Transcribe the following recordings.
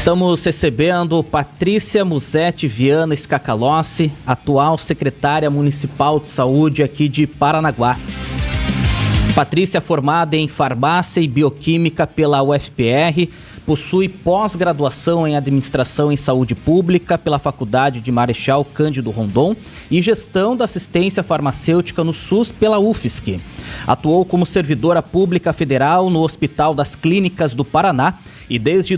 Estamos recebendo Patrícia Musetti Viana Scacalossi, atual secretária municipal de saúde aqui de Paranaguá. Patrícia, formada em farmácia e bioquímica pela UFPR, possui pós-graduação em administração em saúde pública pela Faculdade de Marechal Cândido Rondon e gestão da assistência farmacêutica no SUS pela UFSC. Atuou como servidora pública federal no Hospital das Clínicas do Paraná e desde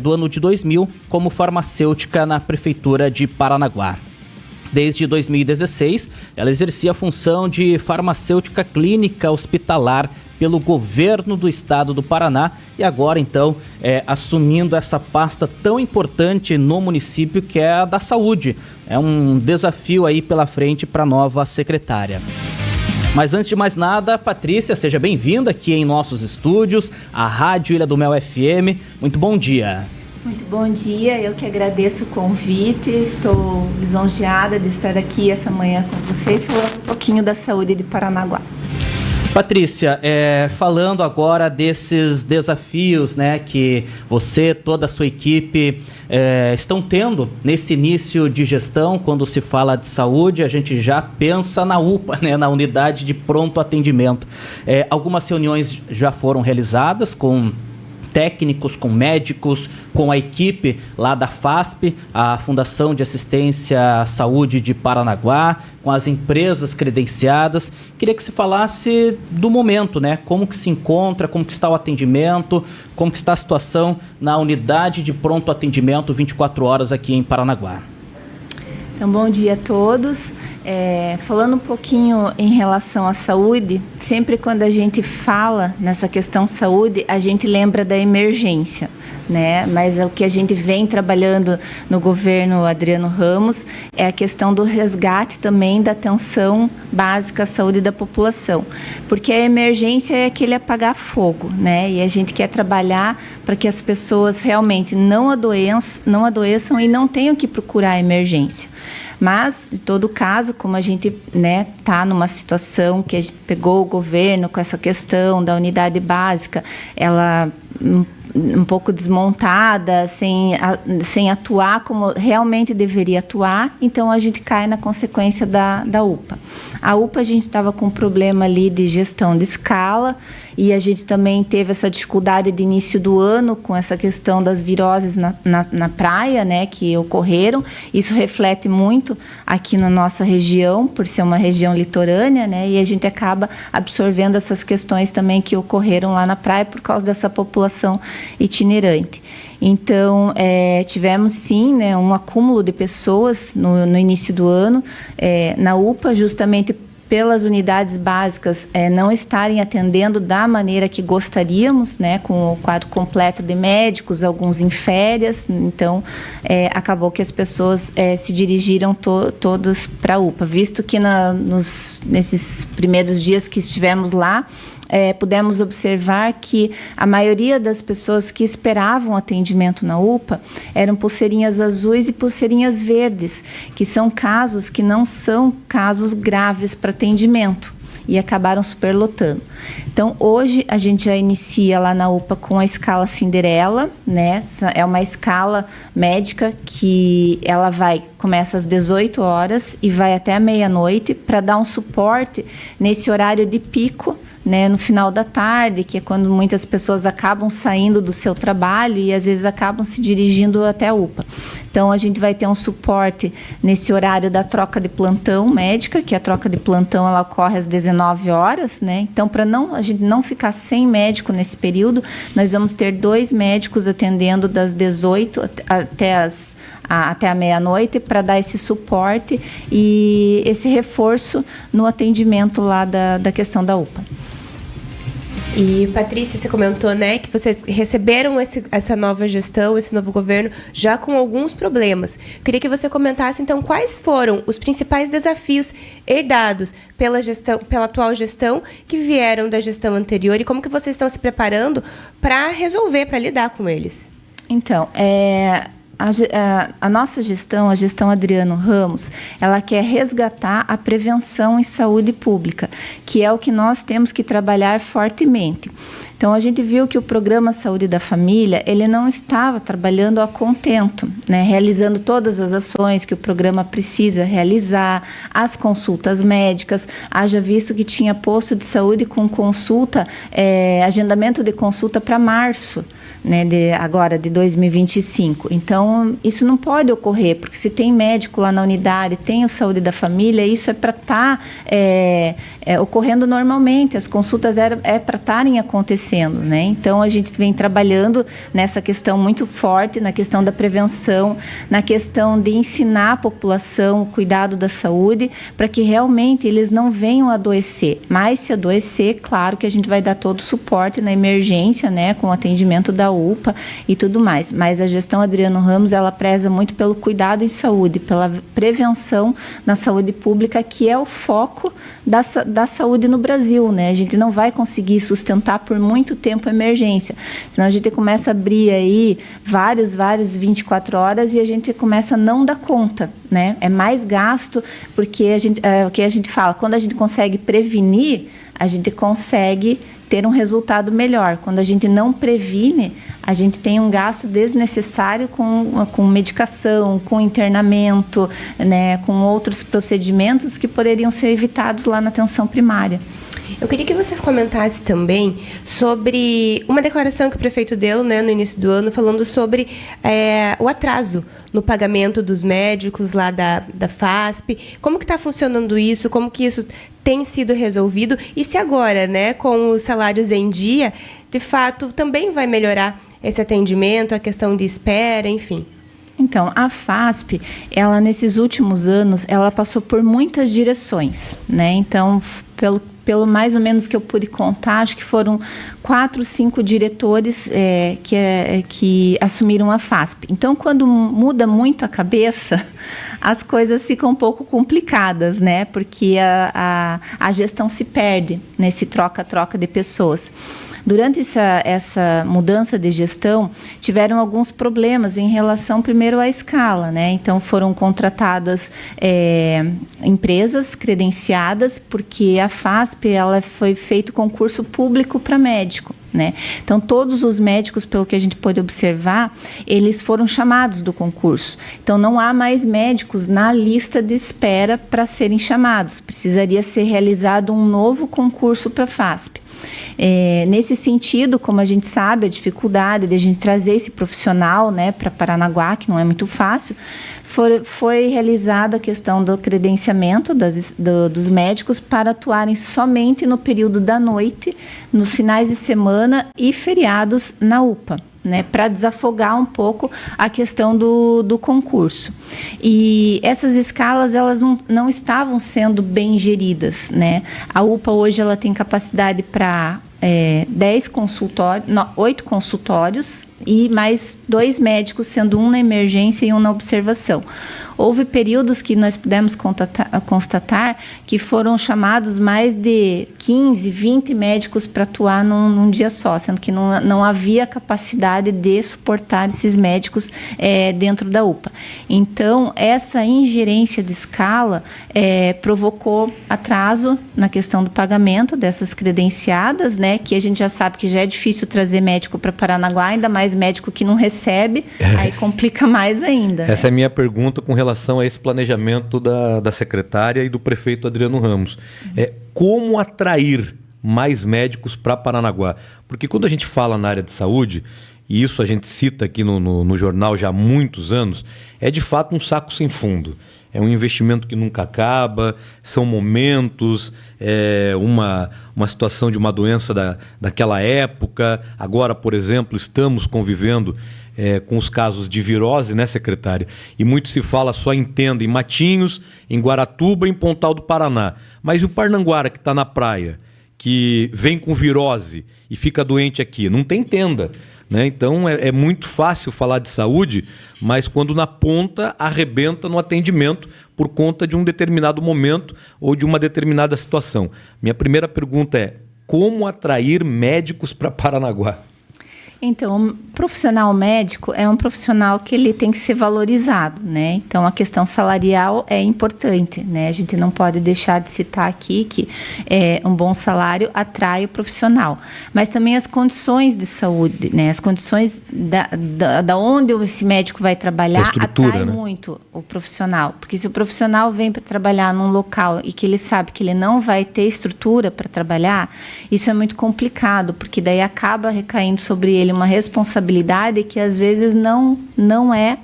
do ano de 2000 como farmacêutica na Prefeitura de Paranaguá. Desde 2016, ela exercia a função de farmacêutica clínica hospitalar pelo governo do estado do Paraná e agora, então, assumindo essa pasta tão importante no município que é a da saúde. É um desafio aí pela frente para a nova secretária. Mas antes de mais nada, Patrícia, seja bem-vinda aqui em nossos estúdios, a Rádio Ilha do Mel FM. Muito bom dia. Muito bom dia, eu que agradeço o convite, estou lisonjeada de estar aqui essa manhã com vocês, falando um pouquinho da saúde de Paranaguá. Patrícia, falando agora desses desafios, né, que você, toda a sua equipe estão tendo nesse início de gestão, quando se fala de saúde, a gente já pensa na UPA, né, na unidade de pronto atendimento. Algumas reuniões já foram realizadas com técnicos, com médicos, com a equipe lá da FASP, a Fundação de Assistência à Saúde de Paranaguá, com as empresas credenciadas. Queria que você falasse do momento, né? Como que se encontra, como que está o atendimento, como que está a situação na unidade de pronto atendimento 24 horas aqui em Paranaguá. Então, bom dia a todos. Falando um pouquinho em relação à saúde, sempre quando a gente fala nessa questão saúde, a gente lembra da emergência, né? Mas o que a gente vem trabalhando no governo Adriano Ramos é a questão do resgate também da atenção básica à saúde da população, porque a emergência é aquele apagar fogo, né? E a gente quer trabalhar para que as pessoas realmente não adoeçam e não tenham que procurar a emergência. Mas, em todo caso, como a gente está numa situação que a gente pegou o governo com essa questão da unidade básica, ela um pouco desmontada, sem atuar como realmente deveria atuar, então a gente cai na consequência da UPA. A UPA, a gente estava com um problema ali de gestão de escala e a gente também teve essa dificuldade de início do ano com essa questão das viroses na praia, né, que ocorreram. Isso reflete muito aqui na nossa região, por ser uma região litorânea, né, e a gente acaba absorvendo essas questões também que ocorreram lá na praia por causa dessa população itinerante. Então, tivemos sim, né, um acúmulo de pessoas no início do ano na UPA, justamente pelas unidades básicas não estarem atendendo da maneira que gostaríamos, né, com o quadro completo de médicos, alguns em férias. Então, acabou que as pessoas se dirigiram todas para a UPA, visto que nesses primeiros dias que estivemos lá, pudemos observar que a maioria das pessoas que esperavam atendimento na UPA eram pulseirinhas azuis e pulseirinhas verdes, que são casos que não são casos graves para atendimento e acabaram superlotando. Então, hoje, a gente já inicia lá na UPA com a escala Cinderela, né? Essa é uma escala médica que ela começa às 18 horas e vai até a meia-noite para dar um suporte nesse horário de pico, né, no final da tarde, que é quando muitas pessoas acabam saindo do seu trabalho e às vezes acabam se dirigindo até a UPA. Então, a gente vai ter um suporte nesse horário da troca de plantão médica, que a troca de plantão ela ocorre às 19 horas, né? Então, para a gente não ficar sem médico nesse período, nós vamos ter 2 médicos atendendo das 18 até a meia-noite para dar esse suporte e esse reforço no atendimento lá da questão da UPA. E, Patrícia, você comentou, né, que vocês receberam essa nova gestão, esse novo governo, já com alguns problemas. Queria que você comentasse, então, quais foram os principais desafios herdados pela atual gestão que vieram da gestão anterior e como que vocês estão se preparando para resolver, para lidar com eles? Então, a nossa gestão, a gestão Adriano Ramos, ela quer resgatar a prevenção em saúde pública, que é o que nós temos que trabalhar fortemente. Então, a gente viu que o Programa Saúde da Família, ele não estava trabalhando a contento, né? Realizando todas as ações que o programa precisa realizar, as consultas médicas, haja visto que tinha posto de saúde com consulta, agendamento de consulta para março, né, agora de 2025. Então, isso não pode ocorrer, porque se tem médico lá na unidade, tem o Saúde da Família, isso é para estar ocorrendo normalmente, as consultas para estarem acontecendo, né? Então, a gente vem trabalhando nessa questão muito forte, na questão da prevenção, na questão de ensinar a população o cuidado da saúde, para que realmente eles não venham adoecer. Mas se adoecer, claro que a gente vai dar todo o suporte na emergência, né, com o atendimento da UPA e tudo mais. Mas a gestão Adriano Ramos, ela preza muito pelo cuidado em saúde, pela prevenção na saúde pública, que é o foco da saúde no Brasil, né? A gente não vai conseguir sustentar por muito tempo a emergência, senão a gente começa a abrir aí vários 24 horas e a gente começa a não dar conta, né? É mais gasto, porque o que a gente fala, quando a gente consegue prevenir, a gente consegue ter um resultado melhor. Quando a gente não previne, a gente tem um gasto desnecessário com medicação, com internamento, né, com outros procedimentos que poderiam ser evitados lá na atenção primária. Eu queria que você comentasse também sobre uma declaração que o prefeito deu, né, no início do ano, falando sobre o atraso no pagamento dos médicos lá da FASP. Como que está funcionando isso? Como que isso tem sido resolvido? E se agora, né, com os salários em dia, de fato, também vai melhorar esse atendimento, a questão de espera, enfim? Então, a FASP, ela nesses últimos anos, ela passou por muitas direções, né? Então, pelo mais ou menos que eu pude contar, acho que foram 4, 5 diretores que assumiram a FASP. Então, quando muda muito a cabeça, as coisas ficam um pouco complicadas, né? Porque a gestão se perde nesse troca-troca de pessoas. Durante essa mudança de gestão, tiveram alguns problemas em relação, primeiro, à escala, né? Então, foram contratadas empresas credenciadas, porque a FASP, ela foi feito concurso público para médico, né? Então, todos os médicos, pelo que a gente pôde observar, eles foram chamados do concurso. Então, não há mais médicos na lista de espera para serem chamados. Precisaria ser realizado um novo concurso para a FASP. Nesse sentido, como a gente sabe, a dificuldade de a gente trazer esse profissional, né, para Paranaguá, que não é muito fácil, foi realizada a questão do credenciamento dos médicos para atuarem somente no período da noite, nos finais de semana e feriados na UPA, né, para desafogar um pouco a questão do concurso. E essas escalas, elas não estavam sendo bem geridas, né? A UPA hoje ela tem capacidade para 8 consultórios e mais 2 médicos, sendo um na emergência e um na observação. Houve períodos que nós pudemos constatar que foram chamados mais de 15, 20 médicos para atuar num dia só, sendo que não havia capacidade de suportar esses médicos dentro da UPA. Então, essa ingerência de escala provocou atraso na questão do pagamento dessas credenciadas, né, que a gente já sabe que já é difícil trazer médico para Paranaguá, ainda mais médico que não recebe, aí complica mais ainda. Essa é a minha pergunta com relação a esse planejamento da secretária e do prefeito Adriano Ramos. Como atrair mais médicos para Paranaguá? Porque quando a gente fala na área de saúde, e isso a gente cita aqui no jornal já há muitos anos, é de fato um saco sem fundo. É um investimento que nunca acaba, são momentos, uma situação de uma doença daquela época. Agora, por exemplo, estamos convivendo com os casos de virose, né, secretária? E muito se fala só em tenda em Matinhos, em Guaratuba, em Pontal do Paraná. Mas e o Parnanguara, que está na praia, que vem com virose e fica doente aqui? Não tem tenda, né? Então é muito fácil falar de saúde, mas quando na ponta arrebenta no atendimento por conta de um determinado momento ou de uma determinada situação. Minha primeira pergunta é: como atrair médicos para Paranaguá? Então, o profissional médico é um profissional que ele tem que ser valorizado, né? Então, a questão salarial é importante, né? A gente não pode deixar de citar aqui que um bom salário atrai o profissional. Mas também as condições de saúde, né? As condições da onde esse médico vai trabalhar atrai, né, muito o profissional. Porque se o profissional vem para trabalhar num local e que ele sabe que ele não vai ter estrutura para trabalhar, isso é muito complicado, porque daí acaba recaindo sobre ele uma responsabilidade que às vezes não é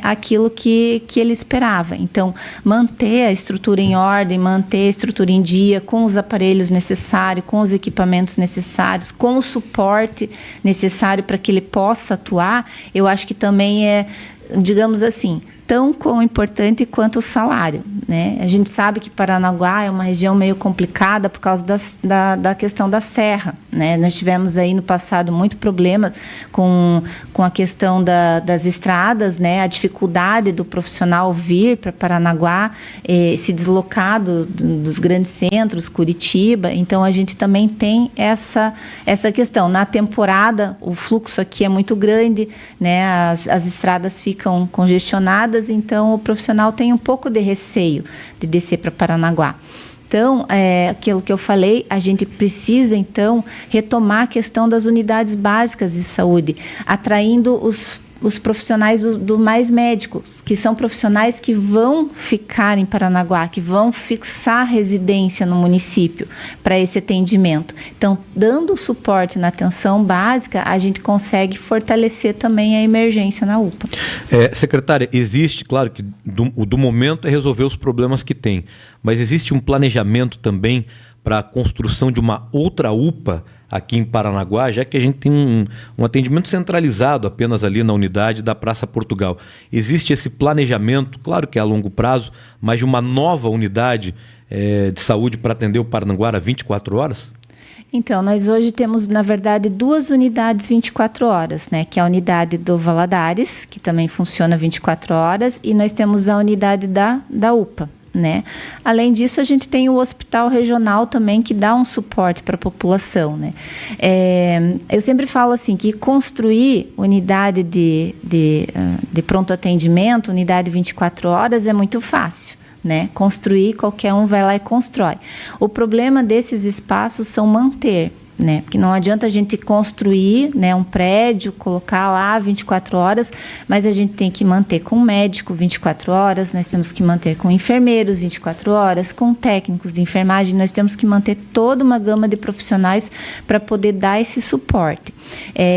aquilo que ele esperava. Então, manter a estrutura em ordem, manter a estrutura em dia, com os aparelhos necessários, com os equipamentos necessários, com o suporte necessário para que ele possa atuar, eu acho que também é, digamos assim, tão importante quanto o salário, né? A gente sabe que Paranaguá é uma região meio complicada por causa da questão da serra, né? Nós tivemos aí no passado muito problema com a questão das estradas, né? A dificuldade do profissional vir para Paranaguá, se deslocar dos grandes centros, Curitiba. Então, a gente também tem essa questão. Na temporada, o fluxo aqui é muito grande, né? As estradas ficam congestionadas, então o profissional tem um pouco de receio de descer para Paranaguá. Então, aquilo que eu falei, a gente precisa, então, retomar a questão das unidades básicas de saúde, atraindo os profissionais do mais médicos, que são profissionais que vão ficar em Paranaguá, que vão fixar residência no município para esse atendimento. Então, dando suporte na atenção básica, a gente consegue fortalecer também a emergência na UPA. Secretária, existe, claro que do momento é resolver os problemas que tem, mas existe um planejamento também para a construção de uma outra UPA aqui em Paranaguá, já que a gente tem um atendimento centralizado apenas ali na unidade da Praça Portugal. Existe esse planejamento, claro que é a longo prazo, mas de uma nova unidade de saúde para atender o Paranaguá 24 horas? Então, nós hoje temos, na verdade, 2 unidades 24 horas, né? Que é a unidade do Valadares, que também funciona 24 horas, e nós temos a unidade da UPA. Né? Além disso, a gente tem o hospital regional também que dá um suporte para a população, né? Eu sempre falo assim que construir unidade de pronto atendimento, unidade 24 horas é muito fácil, né? Construir, qualquer um vai lá e constrói. O problema desses espaços são manter, né? Porque não adianta a gente construir, né, um prédio, colocar lá 24 horas, mas a gente tem que manter com médico 24 horas, nós temos que manter com enfermeiros 24 horas, com técnicos de enfermagem, nós temos que manter toda uma gama de profissionais para poder dar esse suporte.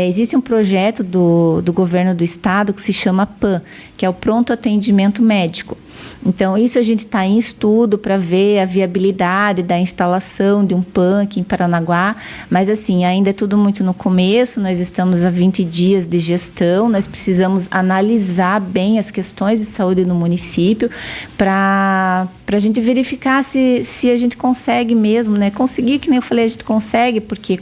Existe um projeto do governo do estado que se chama PAN, que é o Pronto Atendimento Médico. Então, isso a gente está em estudo para ver a viabilidade da instalação de um PAN aqui em Paranaguá, mas assim, ainda é tudo muito no começo, nós estamos há 20 dias de gestão, nós precisamos analisar bem as questões de saúde no município para a gente verificar se a gente consegue mesmo, né? Conseguir, que nem eu falei, a gente consegue, porque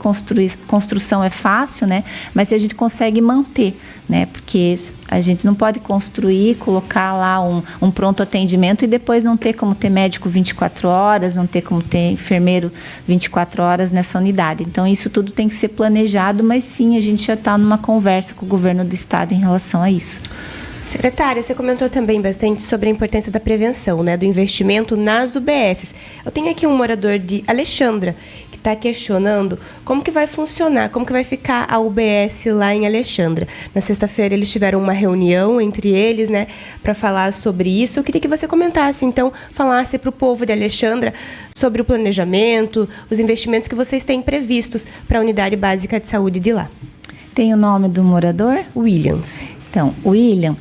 construção é fácil, né? Mas se a gente consegue manter, né? Porque a gente não pode construir, colocar lá um pronto atendimento e depois não ter como ter médico 24 horas, não ter como ter enfermeiro 24 horas nessa unidade. Então, isso tudo tem que ser planejado, mas sim, a gente já está numa conversa com o governo do estado em relação a isso. Secretária, você comentou também bastante sobre a importância da prevenção, né, do investimento nas UBSs. Eu tenho aqui um morador de Alexandra que está questionando como que vai funcionar, como que vai ficar a UBS lá em Alexandra. Na sexta-feira eles tiveram uma reunião entre eles, né, para falar sobre isso. Eu queria que você comentasse, então, falasse para o povo de Alexandra sobre o planejamento, os investimentos que vocês têm previstos para a unidade básica de saúde de lá. Tem o nome do morador? Williams. Então, William,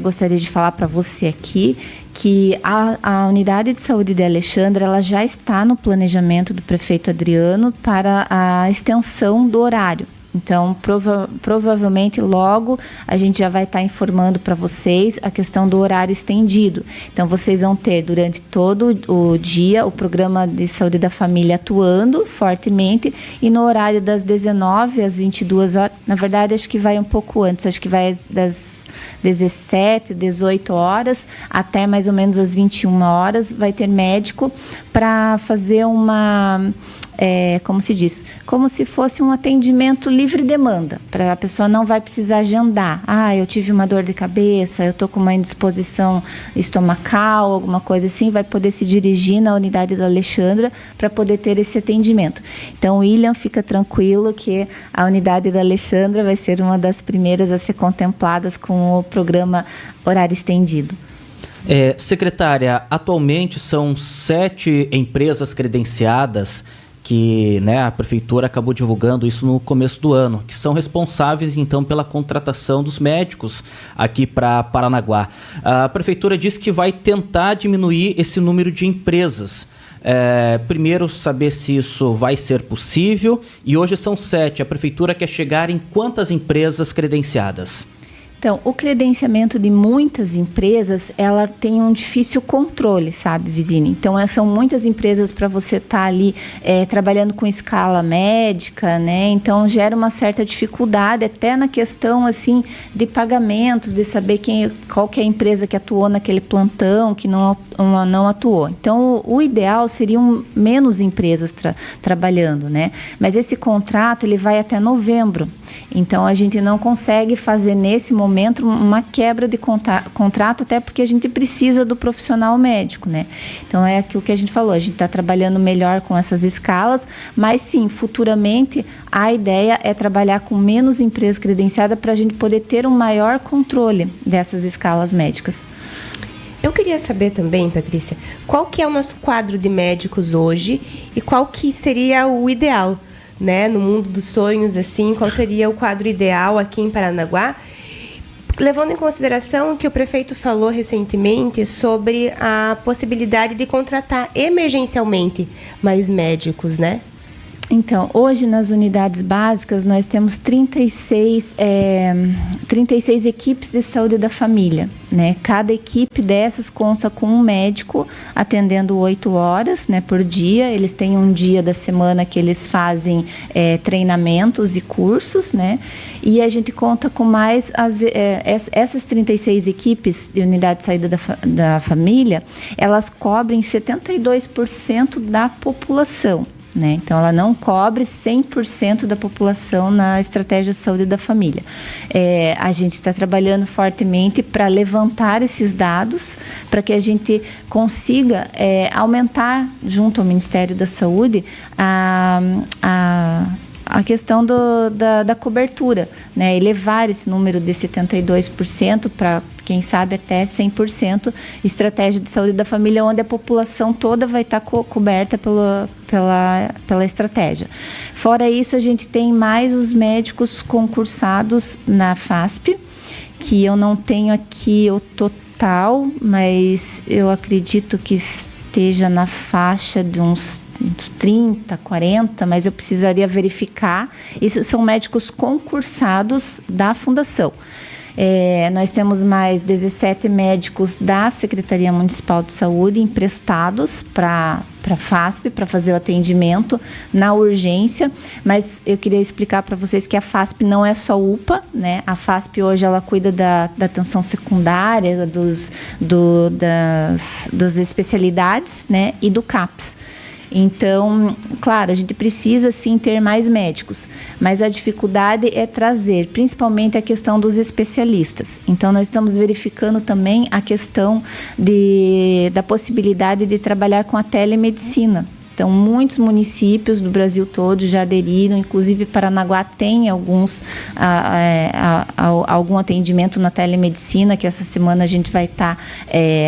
gostaria de falar para você aqui que a unidade de saúde de Alexandra ela já está no planejamento do prefeito Adriano para a extensão do horário. Então, provavelmente, logo, a gente já vai estar informando para vocês a questão do horário estendido. Então, vocês vão ter, durante todo o dia, o programa de saúde da família atuando fortemente e no horário das 19 às 22 horas, na verdade, acho que vai um pouco antes, acho que vai das 17, 18 horas, até mais ou menos às 21 horas, vai ter médico para fazer como se diz, como se fosse um atendimento livre demanda, para a pessoa não vai precisar agendar. Eu tive uma dor de cabeça, eu estou com uma indisposição estomacal, alguma coisa assim, vai poder se dirigir na unidade da Alexandra para poder ter esse atendimento. Então, William, fica tranquilo que a unidade da Alexandra vai ser uma das primeiras a ser contempladas com o programa horário estendido. Secretária, atualmente são 7 empresas credenciadas que, né, a Prefeitura acabou divulgando isso no começo do ano, que são responsáveis, então, pela contratação dos médicos aqui para Paranaguá. A Prefeitura disse que vai tentar diminuir esse número de empresas. Primeiro, saber se isso vai ser possível, e hoje são 7. A Prefeitura quer chegar em quantas empresas credenciadas? Então, o credenciamento de muitas empresas, ela tem um difícil controle, sabe, Vizine? Então, são muitas empresas para você estar ali trabalhando com escala médica, né? Então, gera uma certa dificuldade até na questão, assim, de pagamentos, de saber qual que é a empresa que atuou naquele plantão, que não atuou. Então, o ideal seriam menos empresas trabalhando, né? Mas esse contrato, ele vai até novembro. Então, a gente não consegue fazer nesse momento uma quebra de contrato, até porque a gente precisa do profissional médico, né? Então, é aquilo que a gente falou, a gente está trabalhando melhor com essas escalas, mas sim, futuramente, a ideia é trabalhar com menos empresas credenciadas para a gente poder ter um maior controle dessas escalas médicas. Eu queria saber também, Patrícia, qual que é o nosso quadro de médicos hoje e qual que seria o ideal, né? No mundo dos sonhos, assim, qual seria o quadro ideal aqui em Paranaguá? Levando em consideração que o prefeito falou recentemente sobre a possibilidade de contratar emergencialmente mais médicos, né? Então, hoje nas unidades básicas nós temos 36 equipes de saúde da família, né? Cada equipe dessas conta com um médico atendendo 8 horas, né, por dia. Eles têm um dia da semana que eles fazem treinamentos e cursos, né? E a gente conta com mais essas 36 equipes de unidade de saúde da família, elas cobrem 72% da população. Né? Então, ela não cobre 100% da população na estratégia de saúde da família. A gente está trabalhando fortemente para levantar esses dados, para que a gente consiga aumentar, junto ao Ministério da Saúde, a questão da cobertura, né? Elevar esse número de 72% para, quem sabe, até 100%, estratégia de saúde da família, onde a população toda vai estar coberta pela estratégia. Fora isso, a gente tem mais os médicos concursados na FASP, que eu não tenho aqui o total, mas eu acredito que esteja na faixa de uns 30, 40, mas eu precisaria verificar. Isso são médicos concursados da Fundação. Nós temos mais 17 médicos da Secretaria Municipal de Saúde emprestados para a FASP, para fazer o atendimento na urgência, mas eu queria explicar para vocês que a FASP não é só UPA, né? A FASP hoje ela cuida da atenção secundária, das especialidades, né? E do CAPS. Então, claro, a gente precisa sim ter mais médicos, mas a dificuldade é trazer, principalmente a questão dos especialistas. Então, nós estamos verificando também a questão da possibilidade de trabalhar com a telemedicina. Então, muitos municípios do Brasil todo já aderiram, inclusive Paranaguá tem algum atendimento na telemedicina, que essa semana a gente vai estar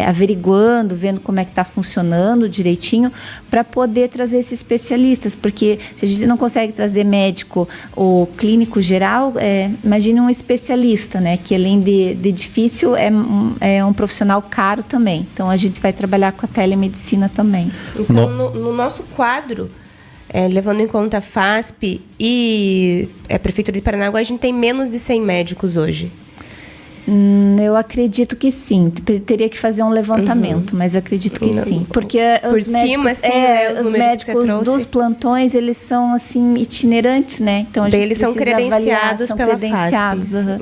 averiguando, vendo como é que está funcionando direitinho, para poder trazer esses especialistas, porque se a gente não consegue trazer médico ou clínico geral, imagine um especialista, né, que além de difícil, é um profissional caro também. Então, a gente vai trabalhar com a telemedicina também. Então, no nosso quadro, levando em conta a FASP e a Prefeitura de Paranaguá, a gente tem menos de 100 médicos hoje. Eu acredito que sim. Teria que fazer um levantamento, mas acredito que sim. Porque Por os médicos, cima, assim, os médicos dos plantões, eles são assim itinerantes, né? Então a gente eles são credenciados pela FASP.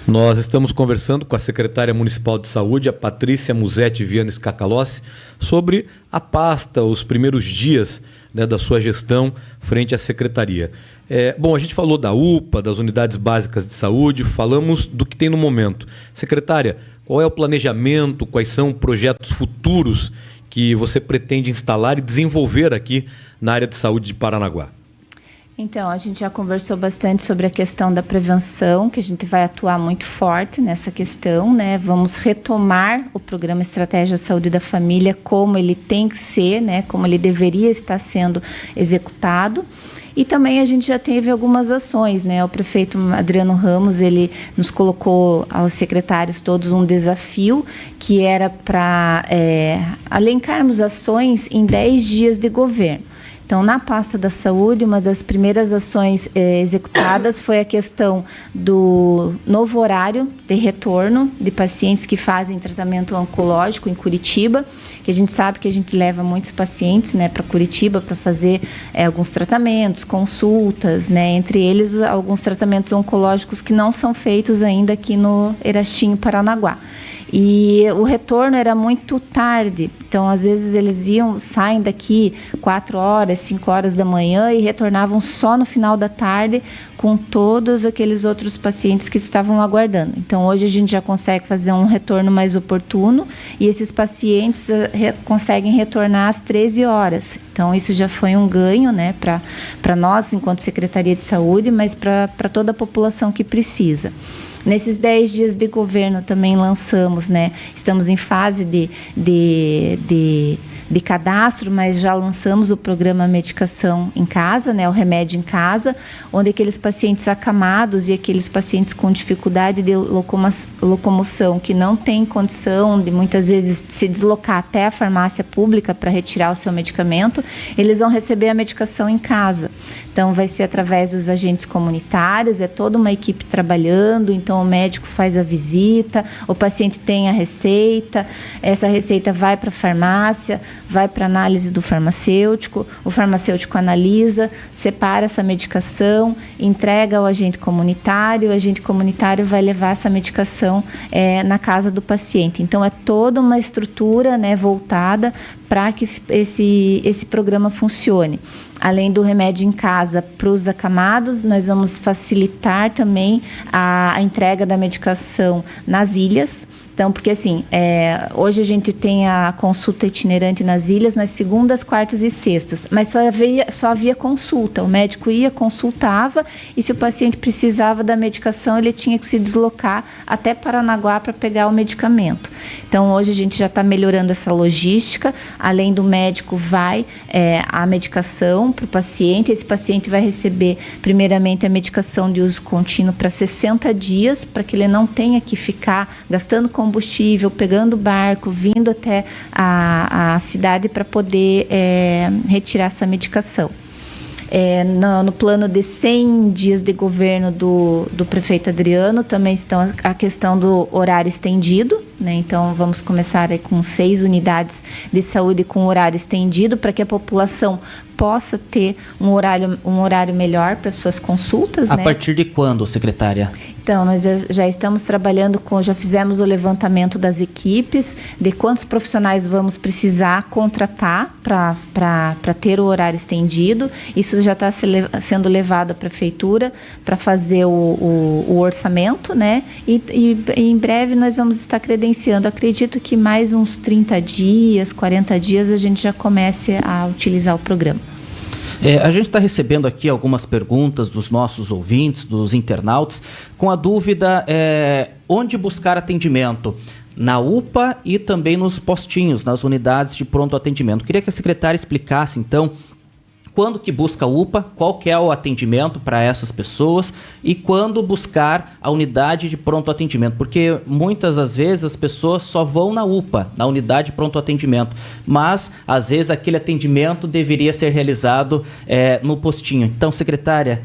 Nós estamos conversando com a secretária municipal de saúde, a Patrícia Musetti Viana Scacalossi, sobre a pasta, os primeiros dias, né, da sua gestão frente à secretaria. Bom, a gente falou da UPA, das unidades básicas de saúde, falamos do que tem no momento. Secretária, qual é o planejamento, quais são projetos futuros que você pretende instalar e desenvolver aqui na área de saúde de Paranaguá? Então, a gente já conversou bastante sobre a questão da prevenção, que a gente vai atuar muito forte nessa questão, né? Vamos retomar o programa Estratégia Saúde da Família como ele tem que ser, né? Como ele deveria estar sendo executado. E também a gente já teve algumas ações, né? O prefeito Adriano Ramos, ele nos colocou aos secretários todos um desafio que era para alencarmos ações em 10 dias de governo. Então, na pasta da saúde, uma das primeiras ações executadas foi a questão do novo horário de retorno de pacientes que fazem tratamento oncológico em Curitiba, que a gente sabe que a gente leva muitos pacientes, né, para Curitiba para fazer alguns tratamentos, consultas, né, entre eles alguns tratamentos oncológicos que não são feitos ainda aqui no Erastinho, Paranaguá. E o retorno era muito tarde, então às vezes eles saem daqui 4 horas, 5 horas da manhã e retornavam só no final da tarde com todos aqueles outros pacientes que estavam aguardando. Então hoje a gente já consegue fazer um retorno mais oportuno e esses pacientes conseguem retornar às 13 horas. Então isso já foi um ganho, né, para nós enquanto Secretaria de Saúde, mas para toda a população que precisa. Nesses 10 dias de governo também lançamos, né? Estamos em fase de cadastro, mas já lançamos o programa Medicação em Casa, né? O Remédio em Casa, onde aqueles pacientes acamados e aqueles pacientes com dificuldade de locomoção, que não têm condição de muitas vezes se deslocar até a farmácia pública para retirar o seu medicamento, eles vão receber a medicação em casa. Então, vai ser através dos agentes comunitários, é toda uma equipe trabalhando, então o médico faz a visita, o paciente tem a receita, essa receita vai para a farmácia, vai para análise do farmacêutico, o farmacêutico analisa, separa essa medicação, entrega ao agente comunitário, o agente comunitário vai levar essa medicação na casa do paciente. Então, é toda uma estrutura, né, voltada para que esse programa funcione. Além do remédio em casa para os acamados, nós vamos facilitar também a entrega da medicação nas ilhas. Então, porque assim, hoje a gente tem a consulta itinerante nas ilhas nas segundas, quartas e sextas, mas só havia consulta. O médico ia, consultava, e se o paciente precisava da medicação, ele tinha que se deslocar até Paranaguá para pegar o medicamento. Então, hoje a gente já está melhorando essa logística. Além do médico, vai a medicação para o paciente. Esse paciente vai receber, primeiramente, a medicação de uso contínuo para 60 dias, para que ele não tenha que ficar gastando combustível, pegando barco, vindo até a cidade para poder retirar essa medicação. No plano de 100 dias de governo do prefeito Adriano, também estão a questão do horário estendido, né? Então, vamos começar aí com 6 unidades de saúde com horário estendido, para que a população possa ter um horário melhor para suas consultas. A partir de quando, secretária? Então, nós já estamos trabalhando já fizemos o levantamento das equipes, de quantos profissionais vamos precisar contratar para ter o horário estendido. Isso já está sendo levado à prefeitura para fazer o orçamento, né? E em breve nós vamos estar credenciando. Acredito que mais uns 30 dias, 40 dias, a gente já comece a utilizar o programa. A gente está recebendo aqui algumas perguntas dos nossos ouvintes, dos internautas, com a dúvida onde buscar atendimento. Na UPA e também nos postinhos, nas unidades de pronto atendimento. Queria que a secretária explicasse, então, quando que busca a UPA, qual que é o atendimento para essas pessoas e quando buscar a unidade de pronto atendimento, porque muitas das vezes as pessoas só vão na UPA, na unidade de pronto atendimento, mas às vezes aquele atendimento deveria ser realizado no postinho. Então, secretária,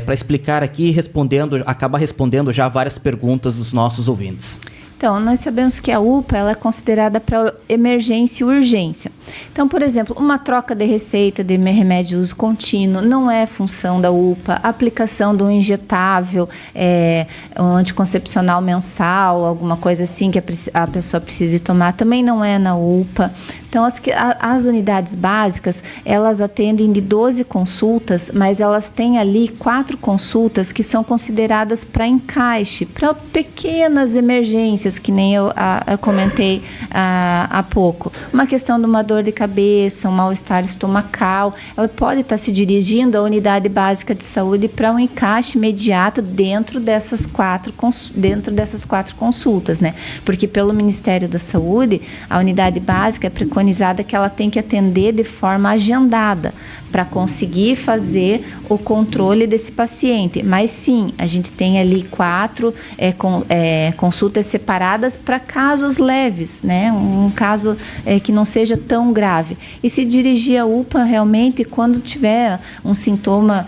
para explicar aqui, acabar respondendo já várias perguntas dos nossos ouvintes. Então, nós sabemos que a UPA ela é considerada para emergência e urgência. Então, por exemplo, uma troca de receita de remédio de uso contínuo não é função da UPA. A aplicação de um injetável, um anticoncepcional mensal, alguma coisa assim que a pessoa precise tomar, também não é na UPA. Então, as unidades básicas, elas atendem de 12 consultas, mas elas têm ali 4 consultas que são consideradas para encaixe, para pequenas emergências, que nem eu comentei há pouco. Uma questão de uma dor de cabeça, um mal-estar estomacal, ela pode estar se dirigindo à unidade básica de saúde para um encaixe imediato dentro dessas 4 consultas, né? Porque pelo Ministério da Saúde, a unidade básica é preconizada que ela tem que atender de forma agendada para conseguir fazer o controle desse paciente. Mas sim, a gente tem ali 4 consultas separadas para casos leves, né? Um caso que não seja tão grave. E se dirigir à UPA realmente quando tiver um sintoma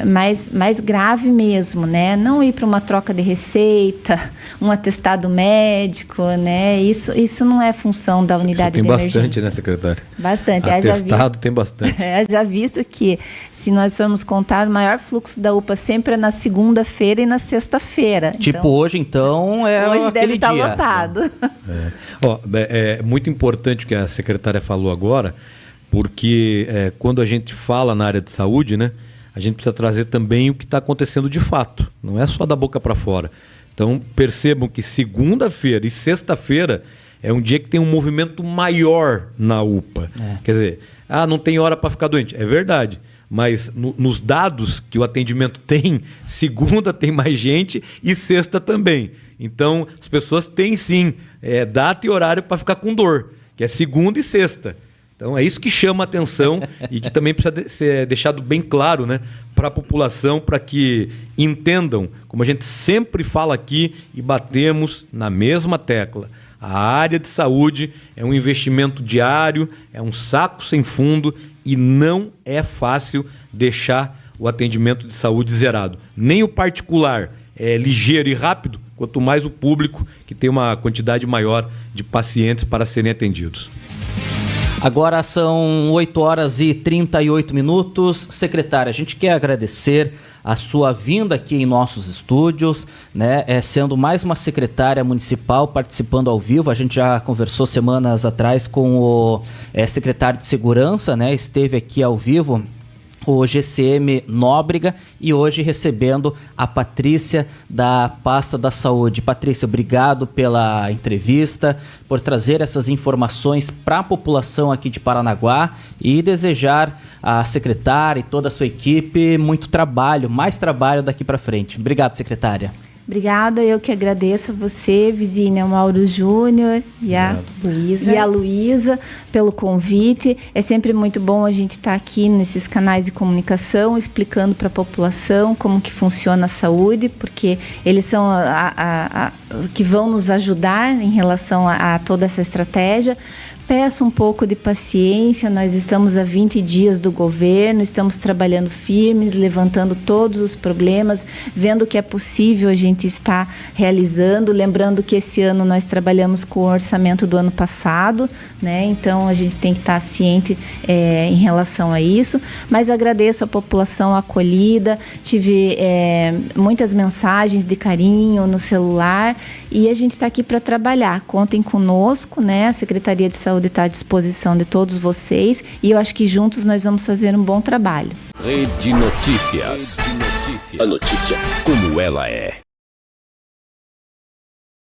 mais grave mesmo, né? Não ir para uma troca de receita, um atestado médico, né? Isso não é função da unidade de emergência. Tem bastante, né, secretária? Bastante. Atestado tem bastante. Já visto que, se nós formos contar, o maior fluxo da UPA sempre é na segunda-feira e na sexta-feira. Tipo, então, hoje, então, hoje deve estar dia. lotado. É muito importante o que a secretária falou agora, porque quando a gente fala na área de saúde, né, a gente precisa trazer também o que está acontecendo de fato. Não é só da boca para fora. Então, percebam que segunda-feira e sexta-feira é um dia que tem um movimento maior na UPA. Quer dizer, não tem hora para ficar doente. É verdade. Mas nos dados que o atendimento tem, segunda tem mais gente e sexta também. Então, as pessoas têm sim data e horário para ficar com dor, que é segunda e sexta. Então, é isso que chama a atenção e que também precisa ser deixado bem claro, né, para a população, para que entendam, como a gente sempre fala aqui e batemos na mesma tecla. A área de saúde é um investimento diário, é um saco sem fundo e não é fácil deixar o atendimento de saúde zerado. Nem o particular é ligeiro e rápido, quanto mais o público, que tem uma quantidade maior de pacientes para serem atendidos. Agora são 8h38. Secretária, a gente quer agradecer a sua vinda aqui em nossos estúdios, né? Sendo mais uma secretária municipal participando ao vivo. A gente já conversou semanas atrás com o secretário de Segurança, né? Esteve aqui ao vivo, o GCM Nóbrega, e hoje recebendo a Patrícia da Pasta da Saúde. Patrícia, obrigado pela entrevista, por trazer essas informações para a população aqui de Paranaguá e desejar à secretária e toda a sua equipe muito trabalho, mais trabalho daqui para frente. Obrigado, secretária. Obrigada, eu que agradeço a você, Vizinha, o Mauro Júnior e a Luísa pelo convite. É sempre muito bom a gente estar aqui nesses canais de comunicação, explicando para a população como que funciona a saúde, porque eles são que vão nos ajudar em relação a toda essa estratégia. Peço um pouco de paciência, nós estamos há 20 dias do governo, estamos trabalhando firmes, levantando todos os problemas, vendo o que é possível a gente estar realizando, lembrando que esse ano nós trabalhamos com o orçamento do ano passado, né? Então a gente tem que estar ciente em relação a isso, mas agradeço a população acolhida, tive muitas mensagens de carinho no celular e a gente está aqui para trabalhar, contem conosco, né? A Secretaria de Saúde está à disposição de todos vocês e eu acho que juntos nós vamos fazer um bom trabalho. Rede Notícias. A notícia como ela é.